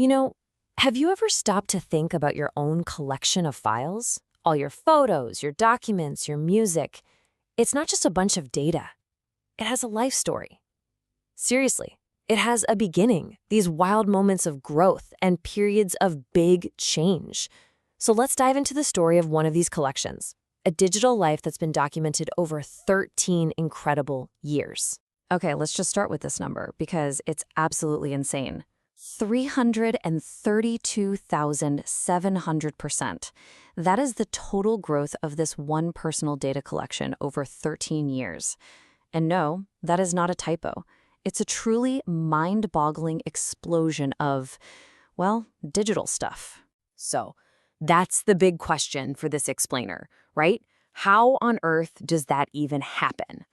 You know, have you ever stopped to think about your own collection of files? All your photos, your documents, your music. It's not just a bunch of data. It has a life story. Seriously, it has a beginning, these wild moments of growth and periods of big change. So let's dive into the story of one of these collections, a digital life that's been documented over 13 incredible years. Okay, let's just start with this number because it's absolutely insane. 332,700%. That is the total growth of this one personal data collection over 13 years. And no, that is not a typo. It's a truly mind-boggling explosion of, well, digital stuff. So, that's the big question for this explainer, right? How on earth does that even happen?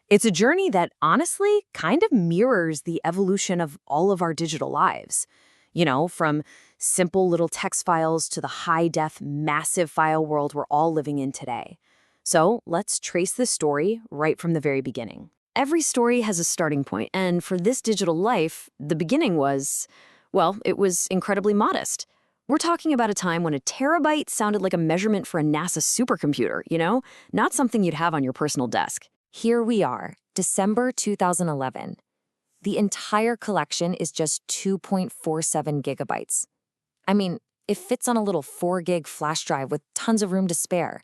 It's a journey that honestly kind of mirrors the evolution of all of our digital lives. You know, from simple little text files to the high-def, massive file world we're all living in today. So let's trace the story right from the very beginning. Every story has a starting point, and for this digital life, the beginning was, well, it was incredibly modest. We're talking about a time when a terabyte sounded like a measurement for a NASA supercomputer, you know? Not something you'd have on your personal desk. Here we are, December 2011. The entire collection is just 2.47 gigabytes. I mean, it fits on a little 4 gig flash drive with tons of room to spare.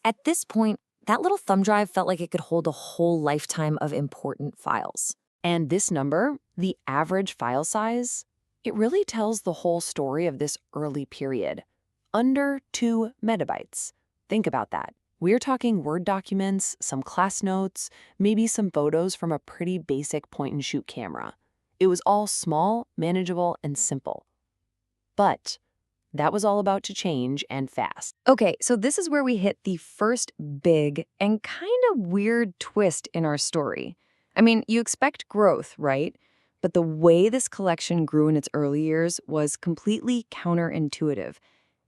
At this point, that little thumb drive felt like it could hold a whole lifetime of important files. And this number, the average file size, it really tells the whole story of this early period. Under 2 megabytes. Think about that. We're talking Word documents, some class notes, maybe some photos from a pretty basic point-and-shoot camera. It was all small, manageable, and simple. But that was all about to change, and fast. Okay, so this is where we hit the first big and kind of weird twist in our story. I mean, you expect growth, right? But the way this collection grew in its early years was completely counterintuitive.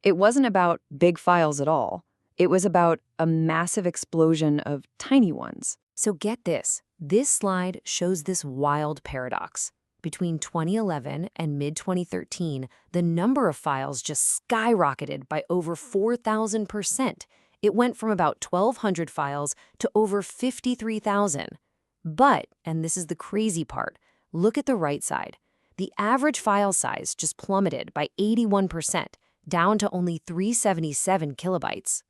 It wasn't about big files at all. It was about a massive explosion of tiny ones. So get this. This slide shows this wild paradox. Between 2011 and mid-2013, the number of files just skyrocketed by over 4,000%. It went from about 1,200 files to over 53,000. But, and this is the crazy part, look at the right side. The average file size just plummeted by 81%, down to only 377 kilobytes.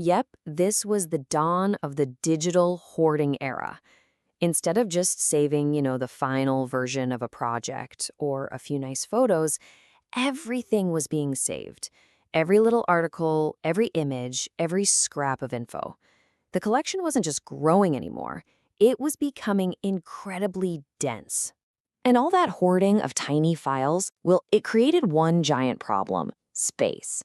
Yep, this was the dawn of the digital hoarding era. Instead of just saving, the final version of a project or a few nice photos, everything was being saved. Every little article, every image, every scrap of info. The collection wasn't just growing anymore. It was becoming incredibly dense. And all that hoarding of tiny files, well, it created one giant problem: space.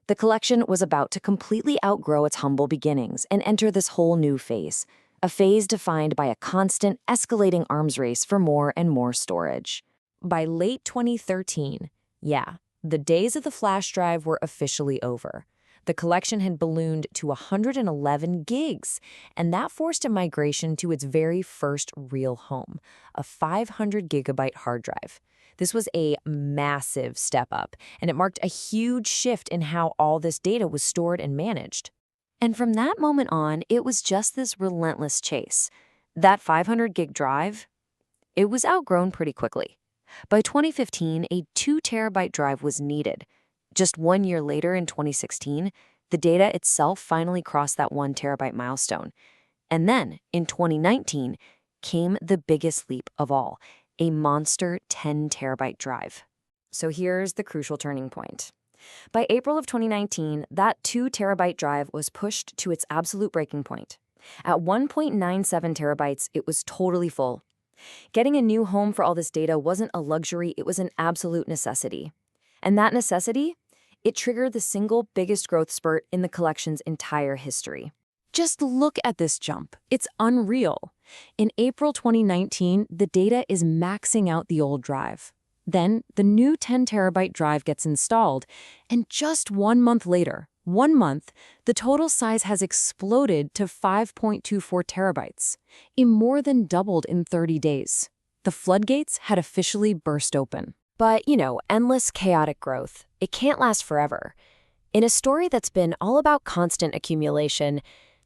The collection was about to completely outgrow its humble beginnings and enter this whole new phase, a phase defined by a constant, escalating arms race for more and more storage. By late 2013, the days of the flash drive were officially over. The collection had ballooned to 111 gigs, and that forced a migration to its very first real home, a 500 gigabyte hard drive. This was a massive step up, and it marked a huge shift in how all this data was stored and managed. And from that moment on, it was just this relentless chase. That 500 gig drive, it was outgrown pretty quickly. By 2015, a 2 terabyte drive was needed. Just 1 year later, in 2016, the data itself finally crossed that 1 terabyte milestone. And then, in 2019, came the biggest leap of all: a monster 10 terabyte drive. So here's the crucial turning point. By April of 2019, that 2 terabyte drive was pushed to its absolute breaking point. At 1.97 terabytes, it was totally full. Getting a new home for all this data wasn't a luxury, it was an absolute necessity. And that necessity? It triggered the single biggest growth spurt in the collection's entire history. Just look at this jump. It's unreal. In April 2019, the data is maxing out the old drive. Then, the new 10 terabyte drive gets installed, and just 1 month later, the total size has exploded to 5.24 terabytes. It more than doubled in 30 days. The floodgates had officially burst open. But, endless chaotic growth, it can't last forever. In a story that's been all about constant accumulation,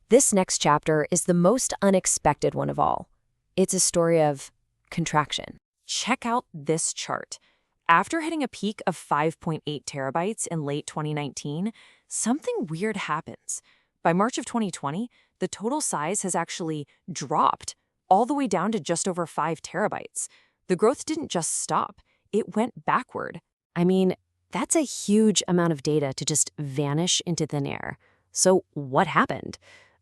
this next chapter is the most unexpected one of all. It's a story of contraction. Check out this chart. After hitting a peak of 5.8 terabytes in late 2019, something weird happens. By March of 2020, the total size has actually dropped all the way down to just over 5 terabytes. The growth didn't just stop, it went backward. I mean, that's a huge amount of data to just vanish into thin air. So what happened?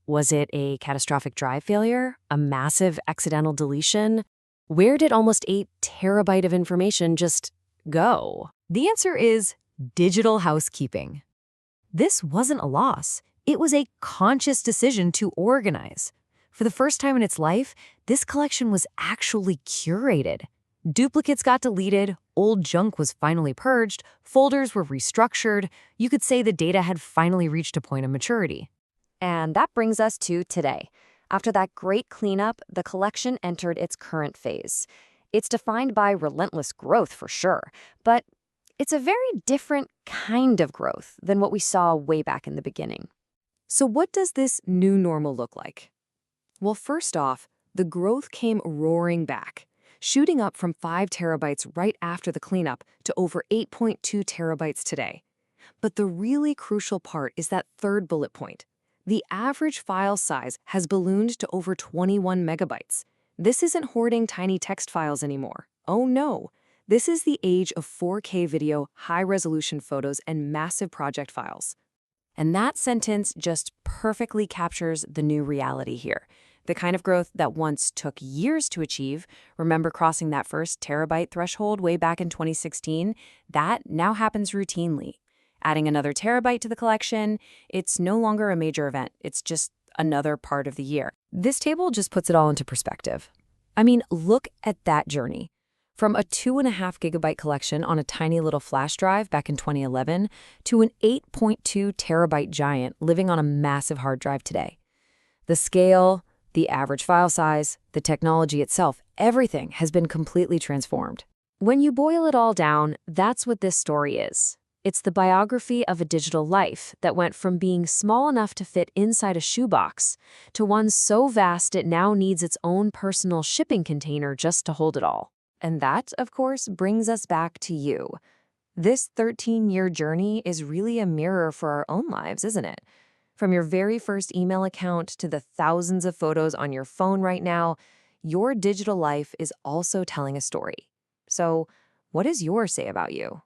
Was it a catastrophic drive failure? A massive accidental deletion? Where did almost 8 terabyte of information just go? The answer is digital housekeeping. This wasn't a loss. It was a conscious decision to organize. For the first time in its life, this collection was actually curated. Duplicates got deleted, old junk was finally purged, folders were restructured. You could say the data had finally reached a point of maturity. And that brings us to today. After that great cleanup, the collection entered its current phase. It's defined by relentless growth for sure, but it's a very different kind of growth than what we saw way back in the beginning. So what does this new normal look like? Well, first off, the growth came roaring back, shooting up from 5 terabytes right after the cleanup to over 8.2 terabytes today. But the really crucial part is that third bullet point. The average file size has ballooned to over 21 megabytes. This isn't hoarding tiny text files anymore. Oh no. This is the age of 4K video, high-resolution photos, and massive project files. And that sentence just perfectly captures the new reality here. The kind of growth that once took years to achieve, remember crossing that first terabyte threshold way back in 2016, that now happens routinely. Adding another terabyte to the collection, it's no longer a major event. It's just another part of the year. This table just puts it all into perspective. I mean, look at that journey. From a 2.5 gigabyte collection on a tiny little flash drive back in 2011 to an 8.2 terabyte giant living on a massive hard drive today. The scale, the average file size, the technology itself, everything has been completely transformed. When you boil it all down, that's what this story is. It's the biography of a digital life that went from being small enough to fit inside a shoebox to one so vast it now needs its own personal shipping container just to hold it all. And that, of course, brings us back to you. This 13-year journey is really a mirror for our own lives, isn't it? From your very first email account to the thousands of photos on your phone right now, your digital life is also telling a story. So, what does yours say about you?